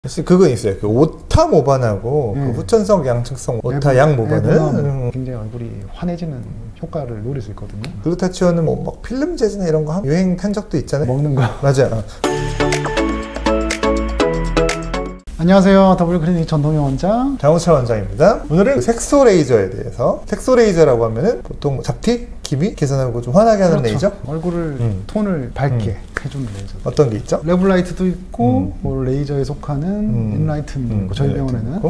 사실 그건 있어요. 그 오타 모반하고 그 후천성, 양측성 오타 양 모반은 굉장히 얼굴이 환해지는 효과를 노릴 수 있거든요. 글루타치온은 뭐 막 필름 재즈나 이런 거 유행한 적도 있잖아요. 먹는 거. 맞아요. 안녕하세요. 더블클리닉 전동영 원장 장우철 원장입니다. 오늘은 색소 레이저에 대해서, 색소 레이저라고 하면은 보통 잡티, 기미 개선하고 좀 환하게 하는 레이저? 얼굴을 톤을 밝게 해주는 레이저. 어떤 게 있죠? 레블라이트도 있고 뭐 레이저에 속하는 인라이튼도 있고 저희 병원에는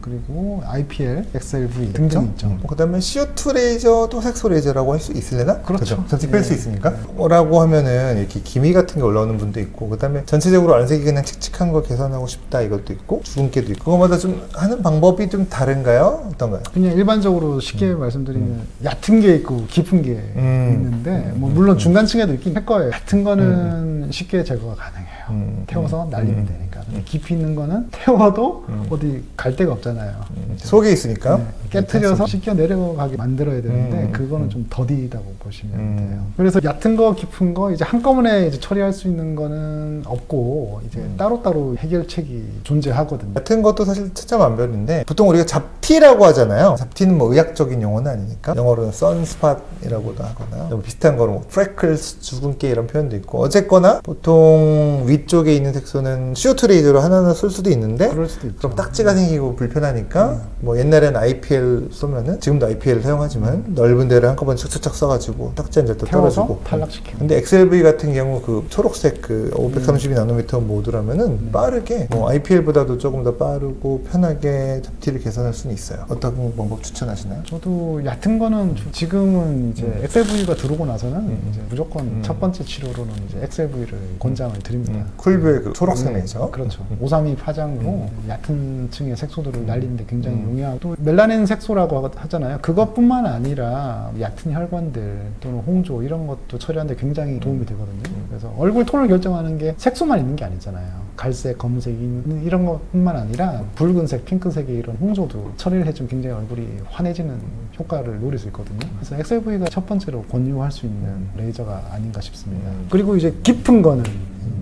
그리고 IPL, XLV 등등 있죠. 그 다음에 CO2 레이저도 색소 레이저라고 할 수 있으려나? 그렇죠. 전체 뺄 수 있으니까. 뭐라고 하면은 이렇게 기미 같은 게 올라오는 분도 있고, 그 다음에 전체적으로 안색이 그냥 칙칙한 거 개선하고 싶다 이것도 있고, 주근깨도 있고, 그거마다 좀 하는 방법이 좀 다른가요? 어떤가요? 그냥 일반적으로 쉽게 말씀드리면 얕은 게 있고 깊은 게 있는데 뭐 물론 중간층에도 있긴 할 거예요. 얕은 거는 쉽게 제거가 가능해요. 태워서 날리면 되니까. 깊이 있는 거는 태워도 어디 갈 데가 없잖아요. 속에 있으니까 깨트려서 씻겨 내려가게 만들어야 되는데 그거는 좀 더디다고 보시면 돼요. 그래서 얕은 거 깊은 거 이제 한꺼번에 이제 처리할 수 있는 거는 없고 이제 따로따로 해결책이 존재하거든요. 얕은 것도 사실 천차만별인데 보통 우리가 잡티라고 하잖아요. 잡티는 뭐 의학적인 용어는 아니니까 영어로는 선스팟이라고도 하거나 뭐 비슷한 거로 뭐 프레클스, 주근깨 이런 표현도 있고, 어쨌거나 보통 위쪽에 있는 색소는 CO2 레이저로 하나하나 쓸 수도 있는데 그럴 수도 있죠. 그럼 딱지가 생기고 불편하니까 뭐 옛날에는 IPL 쏘면은, 지금도 IPL 사용하지만 넓은 데를 한꺼번에 착착착 써가지고 딱지 한 절 더 떨어지고 탈락시키고. 근데 XLV 같은 경우 그 초록색 그 532나노미터 모드라면은 빠르게 뭐 IPL보다도 조금 더 빠르고 편하게 잡티를 개선할 수는 있어요. 어떤 방법 추천하시나요? 저도 얕은 거는 지금은 이제 XLV가 들어오고 나서는 이제 무조건 첫 번째 치료로는 이제 XLV를 권장을 드립니다. 쿨뷰의 그 초록색 레이저. 그렇죠. 532 파장으로 얕은 층의 색소들을 날리는데 굉장히 용이하고, 또 멜라닌 색소라고 하잖아요. 그것뿐만 아니라 ят은 혈관들 또는 홍조 이런 것도 처리하는데 굉장히 도움이 되거든요. 그래서 얼굴 톤을 결정하는 게 색소만 있는 게 아니잖아요. 갈색, 검은색 이런 것뿐만 아니라 붉은색, 핑크색의 이런 홍조도 처리를 해주면 굉장히 얼굴이 환해지는 효과를 노릴 수 있거든요. 그래서 XLV가 첫 번째로 권유할 수 있는 레이저가 아닌가 싶습니다. 그리고 이제 깊은 거는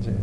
이제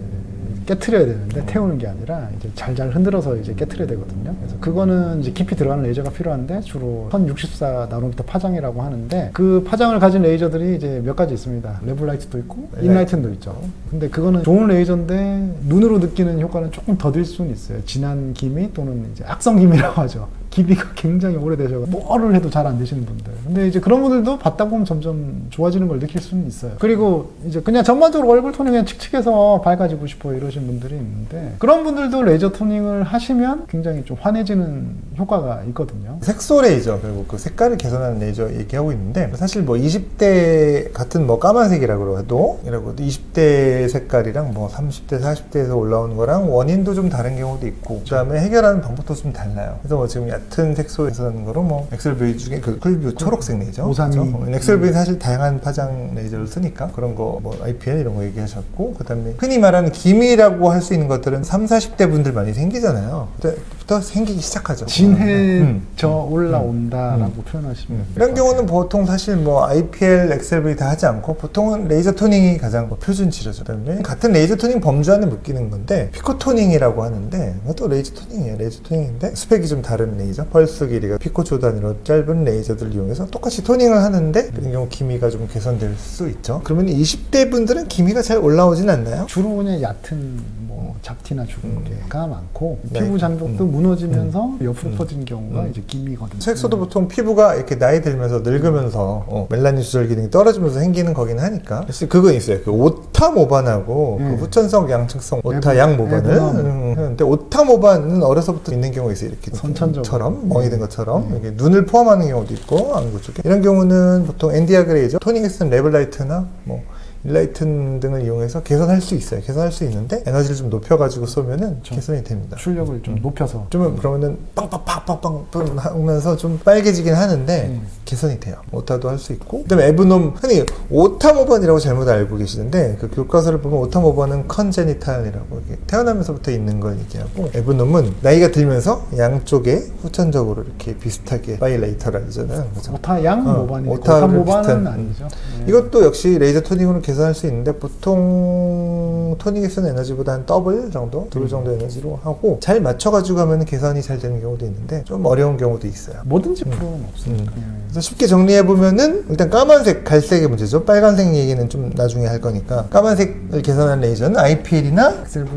깨트려야 되는데 태우는 게 아니라 이제 잘 흔들어서 이제 깨트려야 되거든요. 그래서 그거는 이제 깊이 들어가는 레이저가 필요한데 주로 1064나노미터 파장이라고 하는데, 그 파장을 가진 레이저들이 이제 몇 가지 있습니다. 레블라이트도 있고 인라이튼도 있죠. 근데 그거는 좋은 레이저인데 눈으로 느끼는 효과는 조금 더딜 수는 있어요. 진한 기미 또는 이제 악성 기미라고 하죠. 기미가 굉장히 오래되셔서 뭐를 해도 잘 안 되시는 분들. 근데 이제 그런 분들도 받다 보면 점점 좋아지는 걸 느낄 수는 있어요. 그리고 이제 그냥 전반적으로 얼굴 토닝 그냥 칙칙해서 밝아지고 싶어 이러신 분들이 있는데, 그런 분들도 레이저 토닝을 하시면 굉장히 좀 환해지는 효과가 있거든요. 색소 레이저, 그리고 그 색깔을 개선하는 레이저 얘기하고 있는데, 사실 뭐 20대 같은 뭐 까만색이라고 해도 20대 색깔이랑 뭐 30대, 40대에서 올라오는 거랑 원인도 좀 다른 경우도 있고, 그 다음에 해결하는 방법도 좀 달라요. 그래서 뭐 지금 얕은 색소 개선하는 거로 뭐 XLV 중에 그 쿨뷰 초록색 레이저, 532. XLV는 사실 다양한 파장 레이저를 쓰니까 그런 거 뭐 IPL 이런 거 얘기하셨고, 그 다음에 흔히 말하는 기미라고 할 수 있는 것들은 30, 40대 분들 많이 생기잖아요. 그때부터 생기기 시작하죠. 진해져 올라온다라고 표현하시면 이런 경우는 보통 사실 뭐 IPL, XLV 다 하지 않고 보통은 레이저 토닝이 가장 뭐 표준 치료죠. 그다음에 같은 레이저 토닝 범주 안에 묶이는 건데 피코 토닝이라고 하는데, 그것도 레이저 토닝이에요. 레이저 토닝인데 스펙이 좀 다른 레이저, 펄스 길이가 피코초 단위로 짧은 레이저들을 이용해서 똑같이 토닝을 하는데 그런 경우 기미가 좀 개선될 수 있죠. 그러면 20대 분들은 기미가 잘 올라오진 않나요? 주로 그냥 얕은 뭐 잡티나 주근깨가 많고, 피부 장벽도 무너지면서 옆으로 퍼지는 경우가 이제 기미거든요. 색소도 보통 피부가 이렇게 나이 들면서 늙으면서 멜라닌 조절 기능이 떨어지면서 생기는 거긴 하니까. 사실 그건 있어요. 그 오타 모반하고 그 후천성, 양측성 오타 양 모반은 근데 오타 모반은 어려서부터 있는 경우가 있어요. 이렇게 선천적처럼 멍이 든 것처럼 이렇게 눈을 포함하는 경우도 있고, 안구 쪽에 이런 경우는 보통 엔디아그 레이저, 토닝에 쓰는 레블라이트나 뭐 인라이튼 등을 이용해서 개선할 수 있어요. 개선할 수 있는데 에너지를 좀 높여가지고 쏘면은 개선이 됩니다. 출력을 좀 높여서 좀 그러면은 빵빵빵빵빵 하면서 좀 빨개지긴 하는데 개선이 돼요. 오타도 할 수 있고, 그다음에 에브놈, 흔히 오타 모반이라고 잘못 알고 계시는데 그 교과서를 보면 오타 모반은 컨제니탈이라고 태어나면서부터 있는 걸 얘기하고, 에브놈은 나이가 들면서 양쪽에 후천적으로 이렇게 비슷하게 바이레이터라잖아요. 오타 양 모반이 오타 모반은 아니죠. 이것도 역시 레이저 토닝으로 개선할 수 있는데 보통 토닉에 쓰는 에너지보다 한 더블 정도, 두배 정도 에너지로 하고 잘 맞춰가지고 하면 개선이 잘 되는 경우도 있는데 좀 어려운 경우도 있어요. 모든 제품은 없으니까. 그래서 쉽게 정리해보면은 일단 까만색, 갈색의 문제죠. 빨간색 얘기는 좀 나중에 할 거니까 까만색을 개선한 레이저는 IPL이나 XLV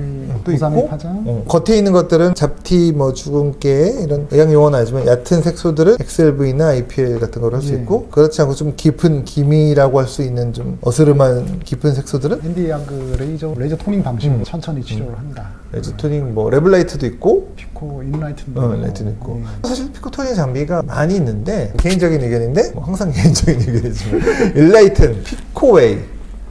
또 932 있고 파장. 겉에 있는 것들은 잡티, 뭐 주근깨 이런 의학 용어는 아니지만 얕은 색소들은 XLV나 IPL 같은 걸 할 수 예. 있고 그렇지 않고 좀 깊은 기미라고 할 수 있는 좀 어스름한 깊은 색소들은 앤디 양그 레이저 토닝 방식으로 천천히 치료를 한다. 레이저 토닝 뭐 레블라이트도 있고 피코 인라이트도 라이트도 있고 예. 사실 피코 토닝 장비가 많이 있는데 개인적인 의견인데 뭐 항상 개인적인 의견이지만 일라이튼, 피코웨이,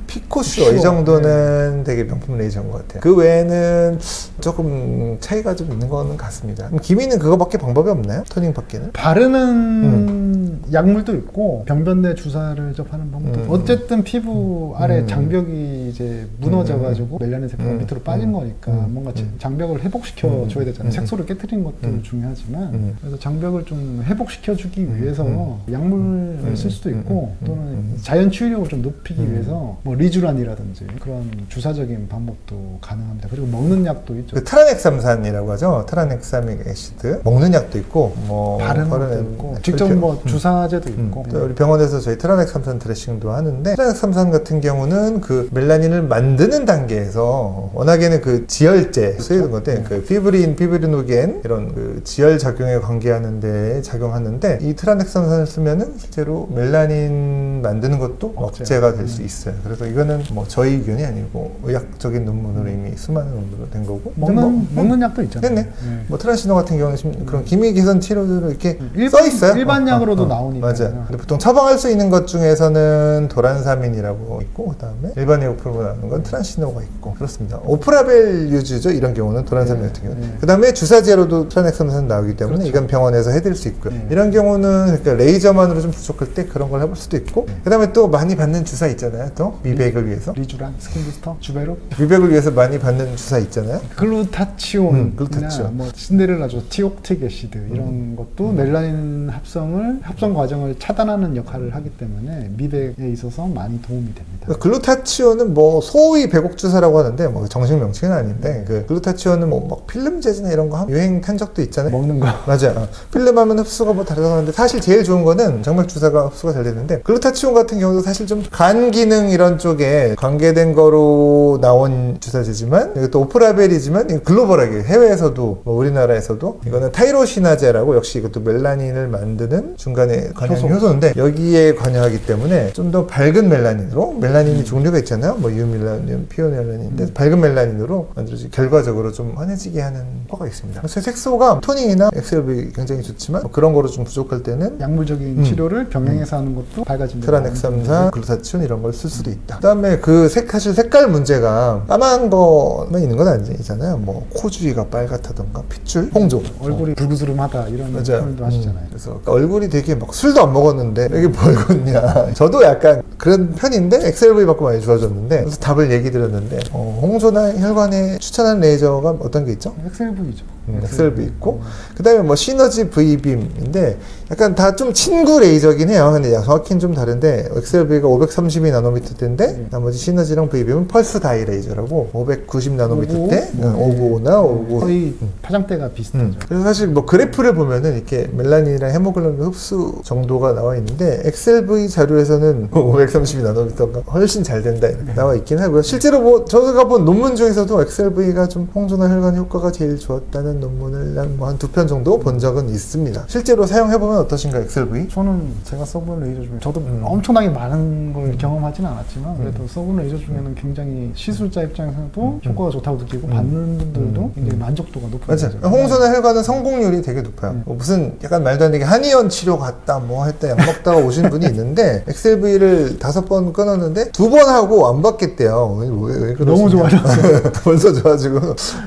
피코슈어 이 정도는 되게 명품 레이저인 것 같아요. 그 외에는 조금 차이가 좀 있는 거는 같습니다. 그럼 기미는 그거밖에 방법이 없나요? 토닝 밖에는? 바르는 약물도 있고 병변내 주사를 접하는 방법도 어쨌든 피부 아래 장벽이 이제 무너져가지고 멜라닌 세포가 밑으로 빠진 거니까 뭔가 장벽을 회복시켜 줘야 되잖아요. 색소를 깨뜨리는 것도 중요하지만 그래서 장벽을 좀 회복시켜 주기 위해서 약물을 쓸 수도 있고 또는 자연 치유력을 좀 높이기 위해서 뭐 리주란이라든지 그런 주사적인 방법도 가능합니다. 그리고 먹는 약도 있죠. 그 트라넥삼산이라고 하죠. 트라넥사믹 애시드 먹는 약도 있고 뭐 바르는 것도 있고 직접 뭐 주사제도 있고 또 우리 병원에서 저희 트라넥삼산 드레싱도 하는데 트라넥삼산 같은 경우는 그 멜라닌을 만드는 단계에서 워낙에는 그 지혈제 쓰이는 건데 그 피브린, 피브리노겐 이런 그 지혈 작용에 관계하는 데 작용하는데 이 트라넥삼산을 쓰면은 실제로 멜라닌 만드는 것도 억제가 될 수 있어요. 그래서 이거는 뭐 저희 의견이 아니고 의학적인 논문으로 이미 수많은 논문으로 된 거고 먹는 약도 있잖아요. 네네. 뭐 트란시노 같은 경우는 그런 기미 개선 치료들을 이렇게 써 있어요. 일반 약으로도 나오니까. 맞아요. 보통 처방할 수 있는 것 중에서는 도란사민이라고 있고 그다음에 일반 의약품으로 나오는 건 트란시노가 있고 그렇습니다. 오프라벨 유즈죠. 이런 경우는 도란사민 같은 경우는. 그다음에 주사제로도 트라넥삼산 나오기 때문에 그렇죠. 이건 병원에서 해드릴 수 있고요. 이런 경우는 그러니까 레이저만으로 좀 부족할 때 그런 걸 해볼 수도 있고 그다음에 또 많이 받는 주사 있잖아요. 또 미백을 위해서 리주란, 스킨부스터, 주베로 미백을 위해서 많이 받는 주사 있잖아요. 글루타치온, 글루타치온. 뭐 신데렐라조, 티옥틱 애시드 이런 것도 멜라닌 합성 과정을 차단하는 역할을 하기 때문에 미백에 있어서 많이 도움이 됩니다. 글루타치온은 뭐 소위 배곡 주사라고 하는데 뭐 정식 명칭은 아닌데 그 글루타치온은 뭐 막 필름 재질이나 이런 거 유행 탄 적도 있잖아요. 먹는 거 맞아요. 필름 하면 흡수가 뭐 다르다고 하는데 사실 제일 좋은 거는 정말 주사가 흡수가 잘 되는데 글루타치온 같은 경우도 사실 좀 간 기능 이런 쪽에 관계된 거로 나온 주사제지만 이것도 오프라벨이지만 글로벌하게 해외에서도 뭐 우리나라에서도 이거는 타이로시나제라고 역시 이것도 멜라닌을 만드는 중간에 관여하는 효소인데 여기에 관여하기 때문에 좀 더 밝은 멜라닌으로 멜라닌이 종류가 있잖아요. 뭐 유멜라닌, 피오멜라닌인데 밝은 멜라닌으로 만들어지 결과적으로 좀 환해지게 하는 효과가 있습니다. 그래서 색소가 토닝이나 XLV 굉장히 좋지만 뭐 그런 거로 좀 부족할 때는 약물적인 치료를 병행해서 하는 것도 밝아집니다. 트라넥삼산, 글루타치온 이런 걸 쓸 수도 있다. 그다음에 그 사실 색깔 문제가 까만 거만 있는 건 아니잖아요. 뭐 코 주위가 빨갛다던가 핏줄, 홍조, 얼굴이 불구스름하다 이런 표현도 하시잖아요. 그래서 얼굴이 되게 막 술도 안 먹었는데 왜 이렇게 벌겋냐. 저도 약간 그런 편인데 XLV 받고 많이 좋아졌는데 그래서 답을 얘기 드렸는데 홍조나 혈관에 추천하는 레이저가 어떤 게 있죠? XLV죠. XLV 있고 그 다음에 뭐 시너지 V빔인데 약간 다 좀 친구 레이저긴 해요. 근데 정확히는 좀 다른데 XLV가 532 나노미터대인데 나머지 시너지랑 V빔은 펄스 다이 레이저라고 590 나노미터대 595나 595 거의 파장대가 비슷하죠. 그래서 사실 뭐 그래프를 보면은 이렇게 멜라닌이랑 헤모글로빈 흡수 정도가 나와 있는데 XLV 자료에서는 532 나노미터가 훨씬 잘 된다 이렇게 나와 있긴 하고요. 실제로 뭐 저가 본 논문 중에서도 XLV가 좀 홍조나 혈관 효과가 제일 좋았다는 논문을 한 두 편 정도 본 적은 있습니다. 실제로 사용해보면 어떠신가요, XLV? 저는 제가 써본 레이저 중에 저도 엄청나게 많은 걸 경험하진 않았지만 그래도 써본 레이저 중에는 굉장히 시술자 입장에서도 효과가 좋다고 느끼고 받는 분들도 굉장히 만족도가 높은 맞아요. 홍조나 혈관은 성공률이 되게 높아요. 뭐 무슨 약간 말도 안 되게 한의원 치료 갔다 뭐 했다 약 먹다가 오신 분이 있는데 XLV를 5번 끊었는데 2번 하고 안 받겠대요. 왜 그러시냐. 너무 좋아졌어요. 벌써 좋아지고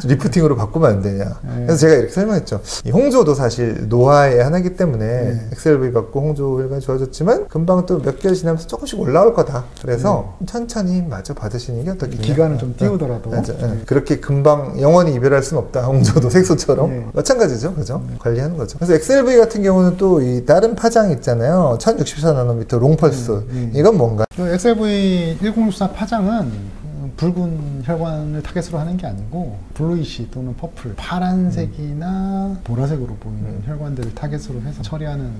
리프팅으로 바꾸면 안 되냐. 그래서 제가 이렇게 설명했죠. 이 홍조도 사실 노화의 하나이기 때문에 엑셀V 갖고 홍조 혈관이 좋아졌지만 금방 또 몇 개월 지나면서 조금씩 올라올 거다. 그래서 천천히 마저 받으시는 게 어떻겠냐. 기간을 좀 띄우더라도 그렇게 금방 영원히 이별할 수는 없다. 홍조도 색소처럼 마찬가지죠, 그죠? 관리하는 거죠. 그래서 엑셀V 같은 경우는 또 이 다른 파장 있잖아요. 1064나노미터 롱펄스. 이건 뭔가? 엑셀V 1064 파장은 붉은 혈관을 타겟으로 하는 게 아니고 블루이시 또는 퍼플, 파란색이나 보라색으로 보이는 혈관들을 타겟으로 해서 처리하는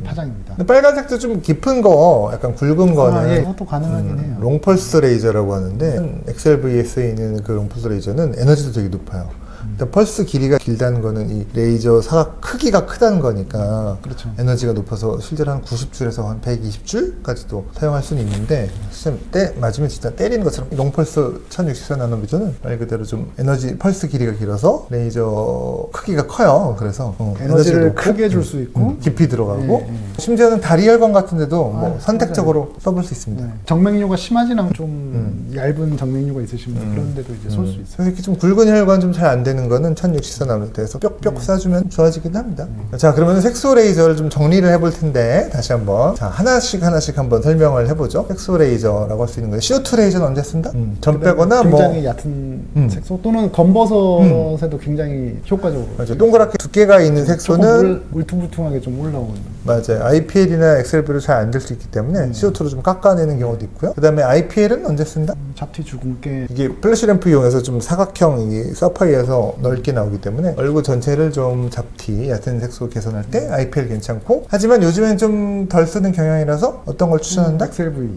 파장입니다. 빨간색도 좀 깊은 거, 약간 굵은 거는 그것도 가능하긴 해요. 롱펄스 레이저라고 하는데 엑셀V에 있는 그 롱펄스 레이저는 에너지도 되게 높아요. 일단 펄스 길이가 길다는 거는 이 레이저 사각 크기가 크다는 거니까 그렇죠. 에너지가 높아서 실제로 한 90줄에서 한 120줄까지도 사용할 수는 있는데 시스템 때 맞으면 진짜 때리는 것처럼 롱펄스 1064나노미터는 말 그대로 좀 에너지 펄스 길이가 길어서 레이저 크기가 커요. 그래서 에너지를 크게 줄 수 있고 깊이 들어가고 심지어는 다리 혈관 같은 데도 뭐 선택적으로 써볼 수 있습니다. 정맥류가 심하진 않고 좀 얇은 정맥류가 있으시면 그런 데도 이제 쏠 수 있어요. 그래서 이렇게 좀 굵은 혈관 좀 잘 안 되는 거는 1064나노미터에서 뾱뾱 쏴주면 좋아지긴 합니다. 자, 그러면 색소 레이저를 좀 정리를 해볼 텐데 다시 한번 자 하나씩 한번 설명을 해보죠. 색소 레이저라고 할 수 있는 거예요. CO2 레이저는 언제 쓴다? 전 빼거나 굉장히 얕은 색소 또는 검버섯에도 굉장히 효과적으로. 맞아요. 동그랗게 두께가 있는 색소는 울퉁불퉁하게 좀 올라오는. 맞아요. IPL이나 엑셀V로 잘 안 될 수 있기 때문에 CO2로 좀 깎아내는 경우도 있고요. 그 다음에 IPL은 언제 쓴다? 잡티 주근깨. 이게 플래시 램프 이용해서 좀 사각형 이 사파이어서 넓게 나오기 때문에 얼굴 전체를 좀 잡티, 얕은 색소 개선할 때 IPL 괜찮고 하지만 요즘엔 좀 덜 쓰는 경향이라서 어떤 걸 추천한다? 엑셀V.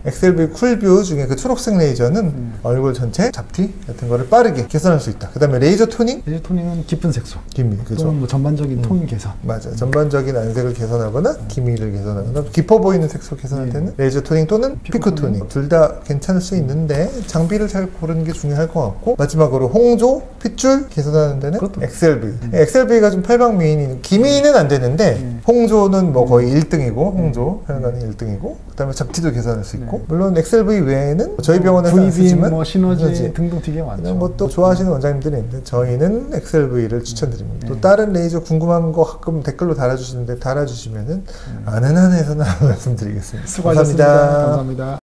엑셀V 쿨뷰 중에 그 초록색 레이저는 얼굴 전체 잡티 같은 거를 빠르게 개선할 수 있다. 그 다음에 레이저 토닝? 레이저 토닝은 깊은 색소. 기미, 그죠? 또는 뭐 전반적인 톤 개선. 맞아. 전반적인 안색을 개선하거나 기미를 개선하거나 깊어 보이는 색소 개선할 때는 레이저 토닝 또는 피크 토닝. 둘 다 괜찮을 수 있는데 장비를 잘 고르는 게 중요할 것 같고 마지막으로 홍조, 핏줄 개선하는 데는 엑셀V. 엑셀V가 좀 팔방미인이 기미는 안 되는데 홍조는 뭐 거의 1등이고 홍조 혈관이 1등이고 그 다음에 잡티도 개선할 수 있고 물론 엑셀V 외에는 저희 병원에서 안 쓰지만 뭐 시너지 등등 되게 많죠. 이런 것도 좋아하시는 원장님들이 있는데 저희는 엑셀V를 추천드립니다. 또 다른 레이저 궁금한 거 가끔 댓글로 달아주시는데 달아주시면은 아는 한에서는 말씀드리겠습니다. 수고하셨습니다. 감사합니다.